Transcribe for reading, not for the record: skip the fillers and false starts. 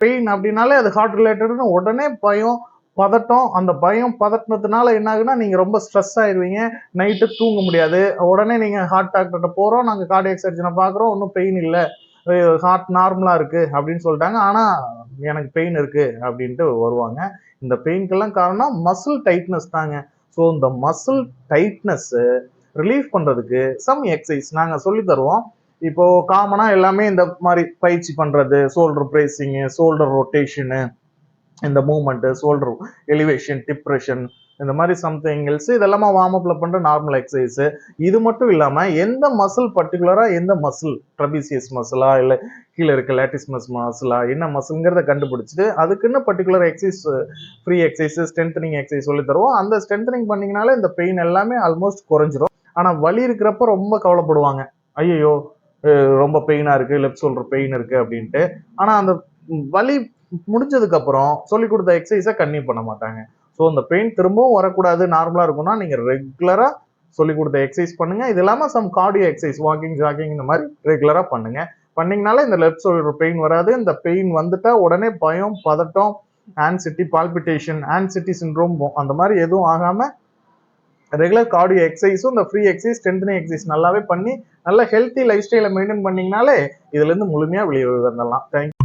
Pain அப்படின்னாலே அது heart ரிலேட்டட்னு உடனே பயம் பதட்டம். அந்த பயம் பதட்டினதுனால என்ன ஆகுன்னா நீங்க ரொம்ப ஸ்ட்ரெஸ் ஆயிருவீங்க, நைட்டு தூங்க முடியாது. உடனே நீங்க ஹார்ட் டாக்டர்கிட்ட போறோம், நாங்க கார்டியாக் சர்ஜனை பாக்குறோம், ஒன்றும் பெயின் இல்லை, ஹார்ட் நார்மலா இருக்கு அப்படின்னு சொல்லிட்டாங்க. ஆனா எனக்கு பெயின் இருக்கு அப்படின்ட்டு வருவாங்க. இந்த பெயின்க்கெல்லாம் காரணம் மசில் டைட்னஸ் தாங்க. ஸோ இந்த மசில் டைட்னஸ் ரிலீஃப் பண்றதுக்கு சம் எக்ஸசைஸ் நாங்க சொல்லி தருவோம். இப்போ காமனா எல்லாமே இந்த மாதிரி பயிற்சி பண்றது, ஷோல்டர் பிரேசிங், ஷோல்டர் ரொட்டேஷனு, இந்த மூவ்மெண்ட், ஷோல்டர் எலிவேஷன், டிப்ரெஷன், இந்த மாதிரி சம்திங் எல்ஸ் இதெல்லாமா வார்ம் அப்ல பண்ற நார்மல் எக்ஸசைஸ். இது மட்டும் இல்லாம எந்த மசில் பர்டிகுலரா, எந்த மசில் ட்ரபீசியஸ் மசிலா இல்ல கீழே இருக்க லேட்டிஸ் மசிலா என்ன மசில்ங்கிறத கண்டுபிடிச்சிட்டு அதுக்குன்னு particular exercise, free exercise, strengthening exercise சொல்லி தருவோம். அந்த ஸ்ட்ரென்தனிங் பண்ணீங்கனாலே இந்த பெயின் எல்லாமே ஆல்மோஸ்ட் குறைஞ்சிரும். ஆனா வலி இருக்கிறப்ப ரொம்ப கவலைப்படுவாங்க, ஐயோ ரொம்ப பெயினா இருக்கு, லெஃப்ட் ஷோல்டர் பெயின் இருக்கு அப்படின்ட்டு. ஆனா அந்த வலி முடிஞ்சதுக்கு அப்புறம் சொல்லி கொடுத்த எக்ஸசைஸை கன்டினியூ பண்ண மாட்டாங்க. ஸோ அந்த பெயின் திரும்பவும் வரக்கூடாது, நார்மலா இருக்கும்னா நீங்க ரெகுலரா சொல்லி கொடுத்த எக்ஸசைஸ் பண்ணுங்க. இது இல்லாம some cardio exercise, walking, jogging இந்த மாதிரி ரெகுலரா பண்ணுங்க. பண்ணீங்கனால இந்த லெஃப்ட் ஷோல்டர் பெயின் வராது. இந்த பெயின் வந்துட்டா உடனே பயம், பதட்டம், ஆன்சிட்டி, பால்பிட்டேஷன், ஆன்சிட்டி சிண்ட்ரோம் அந்த மாதிரி எதுவும் ஆகாம ரெகுலர் கார்டியோ எக்ஸசைஸும் இந்த ஃப்ரீ எக்ஸசைஸ், ஸ்ட்ரென்தனிங் எக்ஸசைஸ் நல்லாவே பண்ணி நல்ல ஹெல்த்தி லைஃப் ஸ்டைலை மெயின்டைன் பண்ணீங்கனாலே இதுல இருந்து முழுமையா வெளியே வந்துடலாம். தேங்க்யூ.